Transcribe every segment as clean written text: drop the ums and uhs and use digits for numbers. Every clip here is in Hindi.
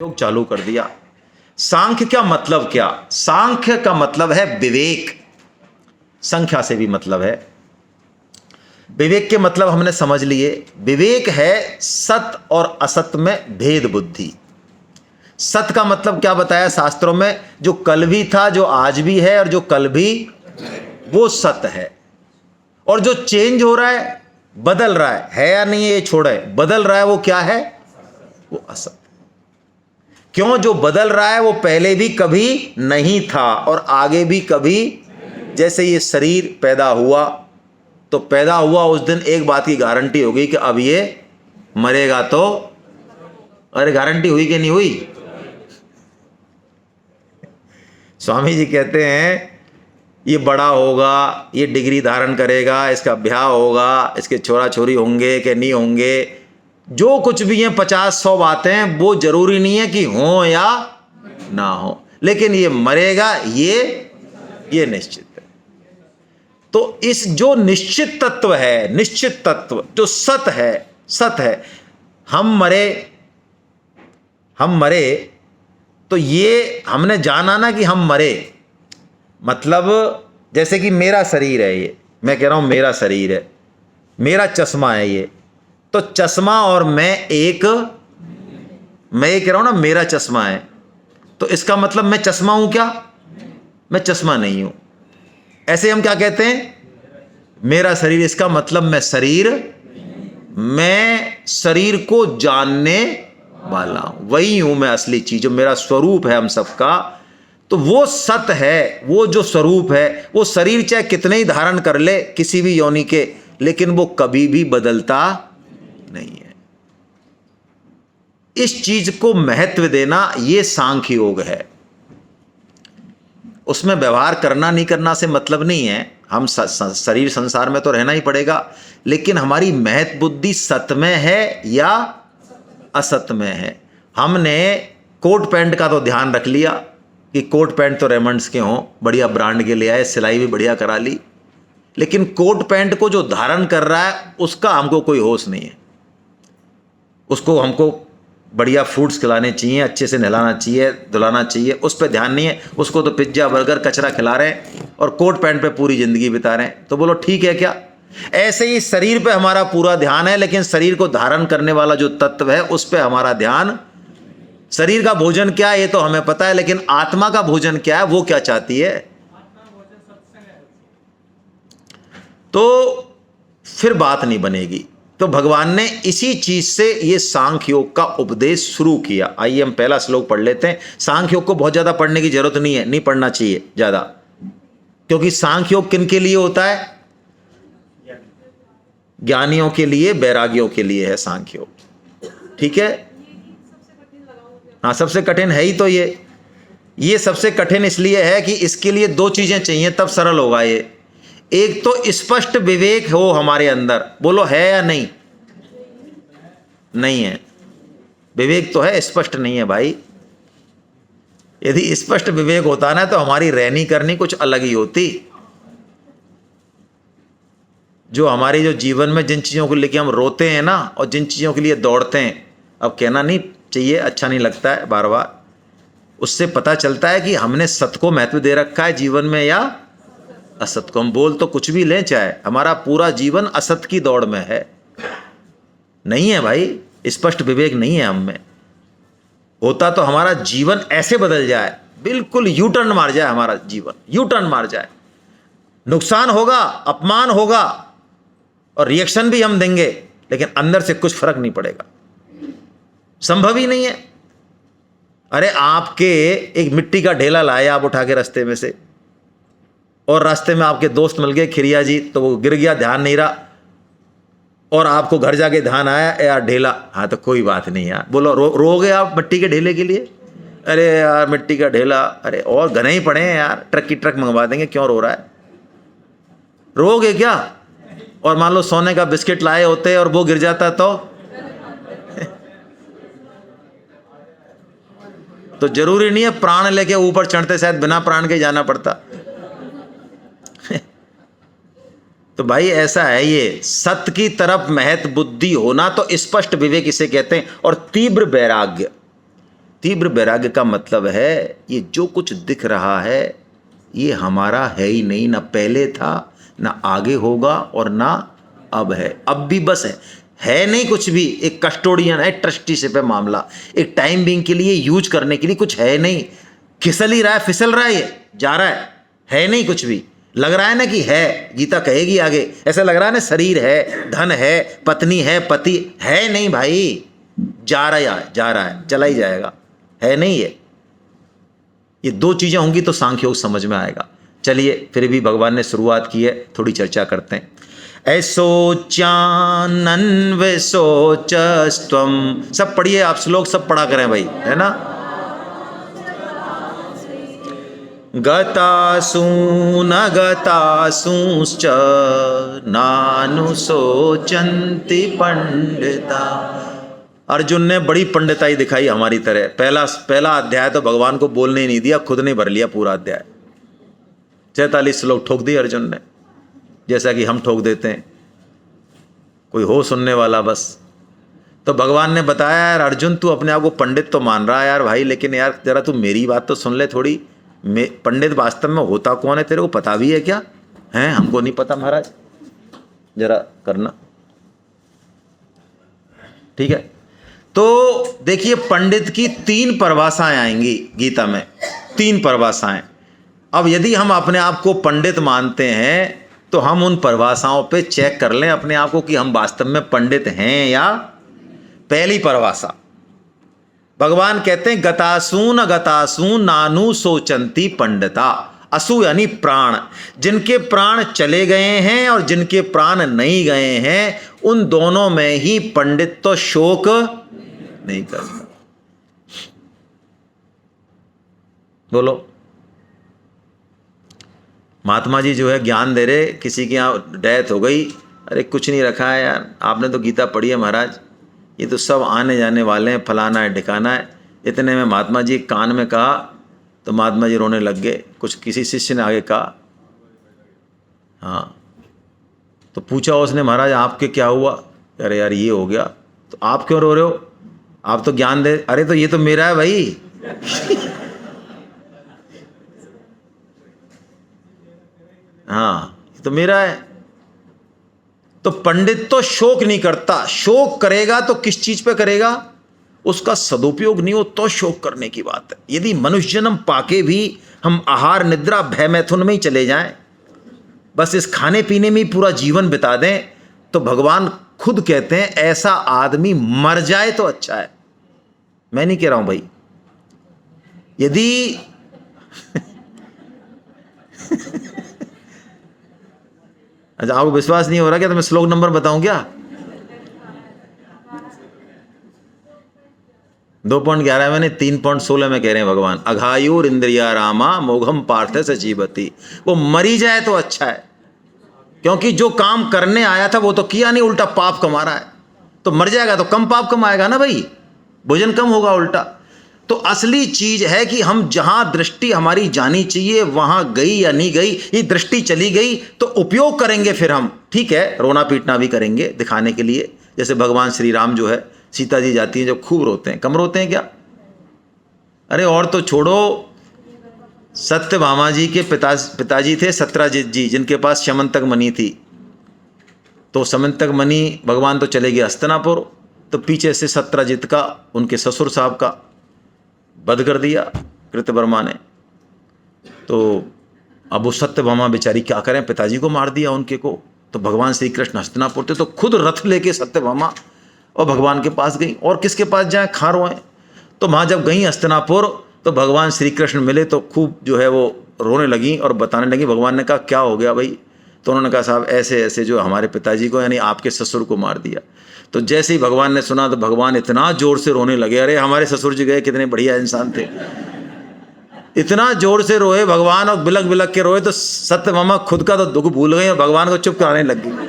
योग चालू कर दिया। सांख्य का मतलब क्या? सांख्य का मतलब है विवेक। संख्या से भी मतलब है। विवेक के मतलब हमने समझ लिए। विवेक है सत और असत में भेद बुद्धि। सत का मतलब क्या बताया शास्त्रों में? जो कल भी था, जो आज भी है और जो कल भी, वो सत है। और जो चेंज हो रहा है, बदल रहा है या नहीं, ये छोड़े, बदल रहा है, वो क्या है? वो असत। क्यों? जो बदल रहा है वो पहले भी कभी नहीं था और आगे भी कभी। जैसे ये शरीर पैदा हुआ, तो पैदा हुआ उस दिन एक बात की गारंटी होगी कि अब ये मरेगा तो। अरे गारंटी हुई कि नहीं हुई? स्वामी जी कहते हैं ये बड़ा होगा, ये डिग्री धारण करेगा, इसका ब्याह होगा, इसके छोरा छोरी होंगे कि नहीं होंगे, जो कुछ भी है 50-100 बातें, वो जरूरी नहीं है कि हो या ना हो, लेकिन ये मरेगा, ये निश्चित है। तो इस जो निश्चित तत्व है, निश्चित तत्व जो सत है, हम मरे तो ये हमने जाना ना कि हम मरे। मतलब जैसे कि मेरा शरीर है, ये मैं कह रहा हूं मेरा शरीर है, मेरा चश्मा है ये, तो चश्मा और मैं ये कह रहा हूं ना मेरा चश्मा है, तो इसका मतलब मैं चश्मा हूं क्या? मैं चश्मा नहीं हूं। ऐसे हम क्या कहते हैं? मेरा शरीर, इसका मतलब मैं शरीर को जानने वाला हूं, वही हूं मैं, असली चीज जो मेरा स्वरूप है हम सबका। तो वो सत है, वो जो स्वरूप है, वो शरीर चाहे कितने ही धारण कर ले किसी भी योनि के, लेकिन वो कभी भी बदलता नहीं है। इस चीज को महत्व देना, ये सांख्य योग है। उसमें व्यवहार करना नहीं करना से मतलब नहीं है, हम शरीर संसार में तो रहना ही पड़ेगा, लेकिन हमारी महत्व बुद्धि सत में है या असत में है। हमने कोट पैंट का तो ध्यान रख लिया कि कोट पैंट तो रेमंड्स के हों, बढ़िया ब्रांड के ले आए, सिलाई भी बढ़िया करा ली, लेकिन कोट पैंट को जो धारण कर रहा है उसका हमको कोई होश नहीं है। उसको हमको बढ़िया फूड्स खिलाने चाहिए, अच्छे से नहलाना चाहिए, धुलाना चाहिए, उस पर ध्यान नहीं है। उसको तो पिज्जा बर्गर कचरा खिला रहे हैं और कोट पैंट पे पूरी जिंदगी बिता रहे हैं। तो बोलो ठीक है क्या? ऐसे ही शरीर पे हमारा पूरा ध्यान है, लेकिन शरीर को धारण करने वाला जो तत्व है उस पे हमारा ध्यान। शरीर का भोजन क्या है ये तो हमें पता है, लेकिन आत्मा का भोजन क्या है, वो क्या चाहती है? तो फिर बात नहीं बनेगी। तो भगवान ने इसी चीज से ये सांख्य योग का उपदेश शुरू किया। आइए हम पहला श्लोक पढ़ लेते हैं। सांख्य योग को बहुत ज्यादा पढ़ने की जरूरत नहीं है, नहीं पढ़ना चाहिए ज्यादा, क्योंकि सांख्य योग किन के लिए होता है? ज्ञानियों के लिए, वैरागियों के लिए है सांख्य योग। ठीक है, हाँ सबसे कठिन है ही तो ये सबसे कठिन इसलिए है कि इसके लिए दो चीजें चाहिए तब सरल होगा ये। एक तो स्पष्ट विवेक हो हमारे अंदर, बोलो है या नहीं? नहीं है। विवेक तो है, स्पष्ट नहीं है भाई। यदि स्पष्ट विवेक होता ना तो हमारी रहनी करनी कुछ अलग ही होती। जो हमारी जो जीवन में जिन चीजों को लेकर हम रोते हैं ना, और जिन चीजों के लिए दौड़ते हैं, अब कहना नहीं चाहिए, अच्छा नहीं लगता है बार बार, उससे पता चलता है कि हमने सत को महत्व दे रखा है जीवन में या असत को। हम बोल तो कुछ भी लें, चाहे हमारा पूरा जीवन असत की दौड़ में है। नहीं है भाई, स्पष्ट विवेक नहीं है हम में। होता तो हमारा जीवन ऐसे बदल जाए, बिल्कुल यू टर्न मार जाए, हमारा जीवन यू टर्न मार जाए, नुकसान होगा, अपमान होगा और रिएक्शन भी हम देंगे, लेकिन अंदर से कुछ फर्क नहीं पड़ेगा। संभव ही नहीं है। अरे आपके एक मिट्टी का ढेला लाए आप उठा के रास्ते में से, और रास्ते में आपके दोस्त मिल गए खिरिया जी, तो वो गिर गया, ध्यान नहीं रहा, और आपको घर जाके ध्यान आया यार ढेला, हाँ तो कोई बात नहीं यार, बोलो रोगे आप मिट्टी के ढेले के लिए? अरे यार मिट्टी का ढेला, अरे और घने ही पड़े हैं यार, ट्रक की ट्रक मंगवा देंगे, क्यों रो रहा है? रोगे क्या? और मान लो सोने का बिस्किट लाए होते और वो गिर जाता तो जरूरी नहीं है प्राण लेके ऊपर चढ़ते, शायद बिना प्राण के जाना पड़ता। तो भाई ऐसा है, ये सत्य की तरफ महत्व बुद्धि होना, तो स्पष्ट विवेक इसे कहते हैं। और तीव्र वैराग्य, तीव्र वैराग्य का मतलब है ये जो कुछ दिख रहा है ये हमारा है ही नहीं, ना पहले था, ना आगे होगा और ना अब है। अब भी बस है नहीं कुछ भी। एक कस्टोडियन है, ट्रस्टीशिप है मामला, एक टाइम बिंग के लिए यूज करने के लिए कुछ है नहीं, खिसल ही रहा है, फिसल रहा है, ये जा रहा है नहीं कुछ भी। लग रहा है ना कि है, गीता कहेगी आगे, ऐसा लग रहा है ना शरीर है, धन है, पत्नी है, पति है, नहीं भाई, जा रहा है, चला ही जाएगा, है नहीं ये दो चीजें होंगी तो सांख्य योग समझ में आएगा। चलिए फिर भी भगवान ने शुरुआत की है, थोड़ी चर्चा करते हैं। ऐसोचानन्वेषोचस्त्वं, सब पढ़िए आप, श्लोक सब पढ़ा करें भाई, है ना। गतासून गतासूंश्च नानुशोचन्ति पंडिता। अर्जुन ने बड़ी पंडिताई दिखाई हमारी तरह। पहला अध्याय तो भगवान को बोलने ही नहीं दिया, खुद ने भर लिया पूरा अध्याय। 46 श्लोक ठोक दिए अर्जुन ने, जैसा कि हम ठोक देते हैं, कोई हो सुनने वाला बस। तो भगवान ने बताया यार अर्जुन तू अपने आप को पंडित तो मान रहा है यार भाई, लेकिन यार जरा तू मेरी बात तो सुन ले थोड़ी। पंडित वास्तव में होता कौन है तेरे को पता भी है क्या? हैं, हमको नहीं पता महाराज, जरा करना, ठीक है। तो देखिए पंडित की 3 परिभाषाएं आएंगी गीता में, 3 परिभाषाएं। अब यदि हम अपने आप को पंडित मानते हैं तो हम उन परिभाषाओं पे चेक कर लें अपने आप को कि हम वास्तव में पंडित हैं या। पहली परिभाषा भगवान कहते हैं गतासून गतासून नानु सोचंती पंडिता। असु यानी प्राण, जिनके प्राण चले गए हैं और जिनके प्राण नहीं गए हैं, उन दोनों में ही पंडित तो शोक नहीं करता। बोलो, महात्मा जी जो है ज्ञान दे रहे, किसी की यहाँ डेथ हो गई, अरे कुछ नहीं रखा है यार, आपने तो गीता पढ़ी है महाराज, ये तो सब आने जाने वाले हैं, फलाना है ढिकाना है। इतने में महात्मा जी कान में कहा तो महात्मा जी रोने लग गए। कुछ किसी शिष्य ने आगे कहा, हाँ, तो पूछा उसने महाराज आपके क्या हुआ? अरे यार ये हो गया। तो आप क्यों रो रहे हो? आप तो ज्ञान दे। अरे तो ये तो मेरा है भाई। हाँ ये तो मेरा है। तो पंडित तो शोक नहीं करता, शोक करेगा तो किस चीज पे करेगा? उसका सदुपयोग नहीं हो तो शोक करने की बात है। यदि मनुष्य जन्म पाके भी हम आहार निद्रा भय मैथुन में ही चले जाएं, बस इस खाने पीने में ही पूरा जीवन बिता दें, तो भगवान खुद कहते हैं ऐसा आदमी मर जाए तो अच्छा है। मैं नहीं कह रहा हूं भाई, यदि अच्छा आपको विश्वास नहीं हो रहा क्या? तो मैं श्लोक नंबर बताऊं क्या? 2.11 में, 3.16 में कह रहे हैं भगवान, अघायुर इंद्रिया रामा मोघम पार्थ से जीवती। वो मरी जाए तो अच्छा है, क्योंकि जो काम करने आया था वो तो किया नहीं, उल्टा पाप कमा रहा है। तो मर जाएगा तो कम पाप कमाएगा ना भाई, भोजन कम होगा उल्टा। तो असली चीज है कि हम जहां दृष्टि हमारी जानी चाहिए वहां गई या नहीं गई। ये दृष्टि चली गई तो उपयोग करेंगे फिर हम, ठीक है, रोना पीटना भी करेंगे दिखाने के लिए। जैसे भगवान श्री राम जो है, सीता जी जाती हैं जो खूब रोते हैं, कम रोते हैं क्या? अरे और तो छोड़ो, सत्यभामा जी के पिताजी थे सत्यजित जी, जिनके पास समंतक मणि थी। तो समंतक मणि भगवान तो चले गए हस्तिनापुर, तो पीछे से सत्यजित का, उनके ससुर साहब का वध कर दिया कृतवर्मा ने। तो अब वो सत्यभामा बेचारी क्या करें, पिताजी को मार दिया उनके को। तो भगवान श्री कृष्ण हस्तिनापुर थे, तो खुद रथ लेके सत्यभामा और भगवान के पास गई। और किसके पास जाए, खा रोए। तो वहाँ जब गई हस्तिनापुर तो भगवान श्री कृष्ण मिले, तो खूब जो है वो रोने लगी और बताने लगी। भगवान ने कहा क्या हो गया भाई? तो उन्होंने कहा साहब ऐसे ऐसे जो हमारे पिताजी को यानी आपके ससुर को मार दिया। तो जैसे ही भगवान ने सुना तो भगवान इतना जोर से रोने लगे, अरे हमारे ससुर जी गए, कितने बढ़िया इंसान थे। इतना जोर से रोए भगवान और बिलक बिलक के रोए, तो सत्यभामा खुद का तो दुख भूल गई और भगवान को चुप कराने लग गई।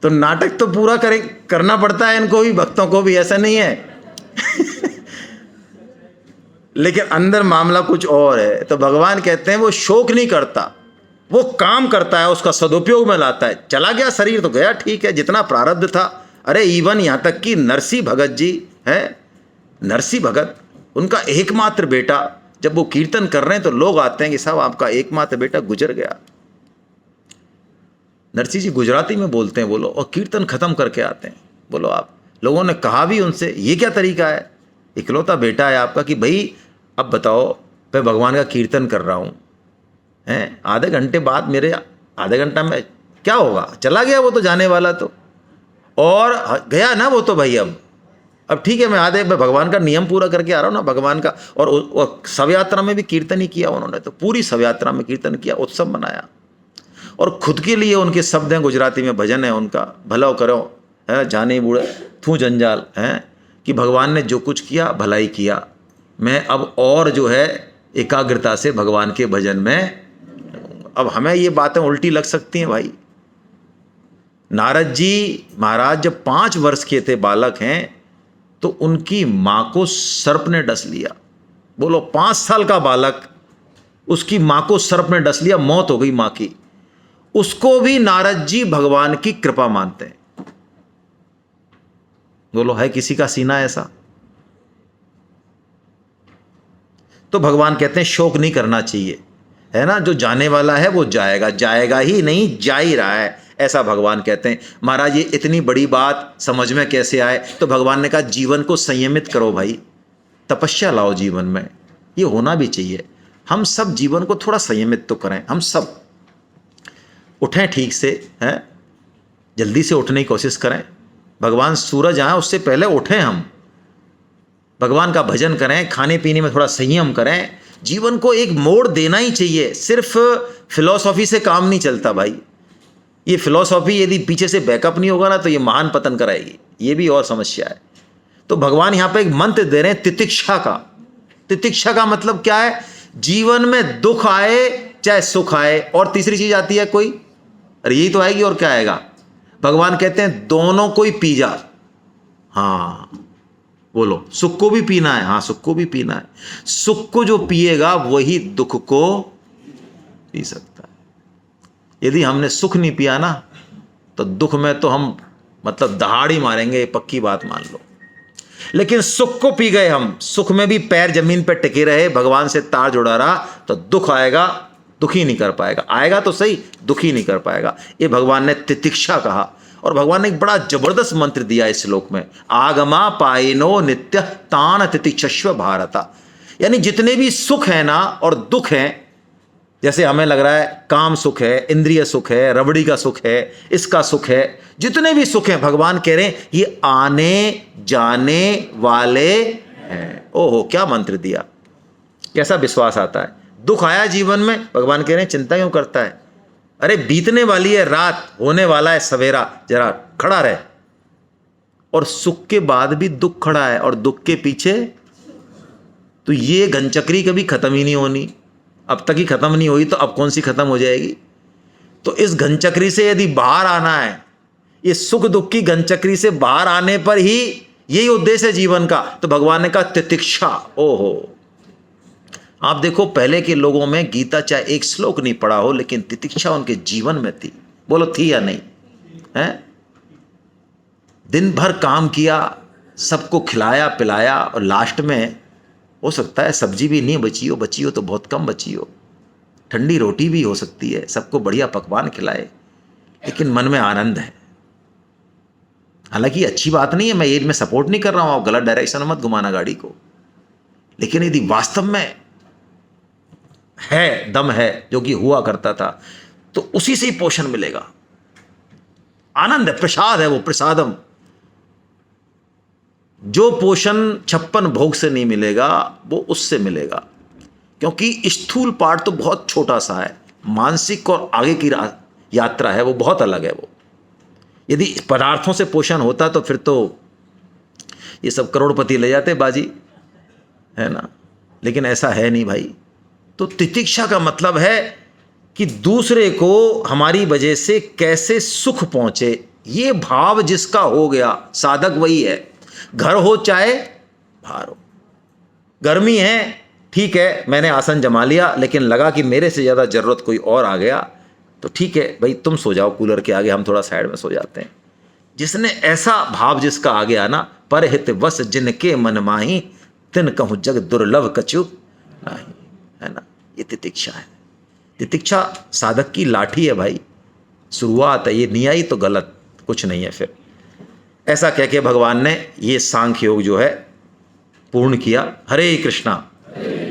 तो नाटक तो पूरा करना पड़ता है इनको भी, भक्तों को भी, ऐसा नहीं है। लेकिन अंदर मामला कुछ और है। तो भगवान कहते हैं वो शोक नहीं करता, वो काम करता है, उसका सदुपयोग में लाता है। चला गया शरीर तो गया, ठीक है, जितना प्रारब्ध था अरे इवन यहाँ तक कि नरसी भगत जी हैं, नरसी भगत उनका एकमात्र बेटा, जब वो कीर्तन कर रहे हैं तो लोग आते हैं कि साहब आपका एकमात्र बेटा गुजर गया। नरसी जी गुजराती में बोलते हैं बोलो, और कीर्तन खत्म करके आते हैं। बोलो आप लोगों ने कहा भी उनसे, ये क्या तरीका है, इकलौता बेटा है आपका, कि भाई अब बताओ मैं भगवान का कीर्तन कर रहा हूँ हैं, आधे घंटे बाद मेरे आधे घंटा में क्या होगा, चला गया वो तो जाने वाला तो, और गया ना वो तो भाई। अब ठीक है, मैं भगवान का नियम पूरा करके आ रहा हूँ ना, भगवान का। और शव यात्रा में भी कीर्तन ही किया उन्होंने, तो पूरी शव यात्रा में कीर्तन किया, उत्सव मनाया। और खुद के लिए उनके शब्द हैं, गुजराती में भजन है उनका, भलो करो है जाने बूढ़े थू जंजाल, हैं कि भगवान ने जो कुछ किया भलाई किया, मैं अब और जो है एकाग्रता से भगवान के भजन में लगूंगा। अब हमें ये बातें उल्टी लग सकती हैं भाई। नारद जी महाराज जब 5 वर्ष के थे, बालक हैं, तो उनकी माँ को सर्प ने डस लिया। बोलो 5 साल का बालक, उसकी माँ को सर्प ने डस लिया, मौत हो गई माँ की। उसको भी नारद जी भगवान की कृपा मानते हैं। बोलो है किसी का सीना ऐसा? तो भगवान कहते हैं शोक नहीं करना चाहिए, है ना, जो जाने वाला है वो जाएगा, जाएगा ही नहीं जा ही रहा है, ऐसा भगवान कहते हैं। महाराज ये इतनी बड़ी बात समझ में कैसे आए? तो भगवान ने कहा जीवन को संयमित करो भाई, तपस्या लाओ जीवन में, ये होना भी चाहिए। हम सब जीवन को थोड़ा संयमित तो करें, हम सब उठें ठीक से, हैं, जल्दी से उठने की कोशिश करें। भगवान सूरज आए उससे पहले उठें, हम भगवान का भजन करें, खाने पीने में थोड़ा संयम करें। जीवन को एक मोड़ देना ही चाहिए, सिर्फ फिलॉसफी से काम नहीं चलता भाई। ये फिलॉसफी यदि पीछे से बैकअप नहीं होगा ना तो ये महान पतन कराएगी, ये भी और समस्या है। तो भगवान यहाँ पे एक मंत्र दे रहे हैं तितिक्षा का। तितिक्षा का मतलब क्या है? जीवन में दुख आए चाहे सुख आए, और तीसरी चीज आती है कोई, अरे यही तो आएगी और क्या आएगा? भगवान कहते हैं दोनों को ही पी जा। हाँ बोलो, सुख को भी पीना है? हाँ सुख को भी पीना है। सुख को जो पिएगा वही दुख को पी सकता है। यदि हमने सुख नहीं पिया ना तो दुख में तो हम मतलब दहाड़ी मारेंगे, पक्की बात मान लो। लेकिन सुख को पी गए हम, सुख में भी पैर जमीन पर टिके रहे, भगवान से तार जुड़ा रहा, तो दुख आएगा दुखी नहीं कर पाएगा, आएगा तो सही दुखी नहीं कर पाएगा। ये भगवान ने तितिक्षा कहा। और भगवान ने एक बड़ा जबरदस्त मंत्र दिया इस श्लोक में, आगमा पायनो नित्य तान तितिक्षस्व भारता। यानी जितने भी सुख है ना और दुख हैं, जैसे हमें लग रहा है काम सुख है, इंद्रिय सुख है, रबड़ी का सुख है, इसका सुख है, जितने भी सुख हैं भगवान कह रहे हैं ये आने जाने वाले हैं। ओहो क्या मंत्र दिया, कैसा विश्वास आता है। दुख आया जीवन में, भगवान कह रहे हैं चिंता क्यों करता है, अरे बीतने वाली है रात, होने वाला है सवेरा, जरा खड़ा रहे। और सुख के बाद भी दुख खड़ा है, और दुख के पीछे, तो ये घनचक्री कभी खत्म ही नहीं होनी। अब तक ही खत्म नहीं हुई तो अब कौन सी खत्म हो जाएगी? तो इस घनचक्री से यदि बाहर आना है, ये सुख दुख की घनचक्री से बाहर आने पर ही यही उद्देश्य है जीवन का। तो भगवान ने कहा तितिक्षा। ओहो, आप देखो पहले के लोगों में गीता चाहे एक श्लोक नहीं पढ़ा हो, लेकिन तितिक्षा उनके जीवन में थी। बोलो थी या नहीं? है, दिन भर काम किया, सबको खिलाया पिलाया, और लास्ट में हो सकता है सब्जी भी नहीं बची हो, बची हो तो बहुत कम बची हो, ठंडी रोटी भी हो सकती है, सबको बढ़िया पकवान खिलाए, लेकिन मन में आनंद है। हालांकि अच्छी बात नहीं है, मैं ये में सपोर्ट नहीं कर रहा हूं, आप गलत डायरेक्शन में मत घुमाना गाड़ी को, लेकिन यदि वास्तव में है, दम है जो कि हुआ करता था, तो उसी से ही पोषण मिलेगा। आनंद है, प्रसाद है, वो प्रसादम। जो पोषण 56 भोग से नहीं मिलेगा वो उससे मिलेगा, क्योंकि स्थूल पार्ट तो बहुत छोटा सा है, मानसिक और आगे की यात्रा है वो बहुत अलग है। वो यदि पदार्थों से पोषण होता तो फिर तो ये सब करोड़पति ले जाते बाजी, है ना, लेकिन ऐसा है नहीं भाई। तो तितिक्षा का मतलब है कि दूसरे को हमारी वजह से कैसे सुख पहुंचे, ये भाव जिसका हो गया, साधक वही है। घर हो चाहे बाहर हो, गर्मी है ठीक है, मैंने आसन जमा लिया, लेकिन लगा कि मेरे से ज़्यादा ज़रूरत कोई और आ गया, तो ठीक है भाई तुम सो जाओ कूलर के आगे, हम थोड़ा साइड में सो जाते हैं। जिसने ऐसा भाव जिसका आ गया ना, परहित वस जिनके मन माही, तिन कहूँ जग दुर्लभ कछु नहीं, है ना। ये तितिक्षा है। तितिक्षा साधक की लाठी है भाई, शुरुआत है, ये नहीं आई तो गलत कुछ नहीं है। फिर ऐसा कह के भगवान ने ये सांख्य योग जो है पूर्ण किया। हरे कृष्णा।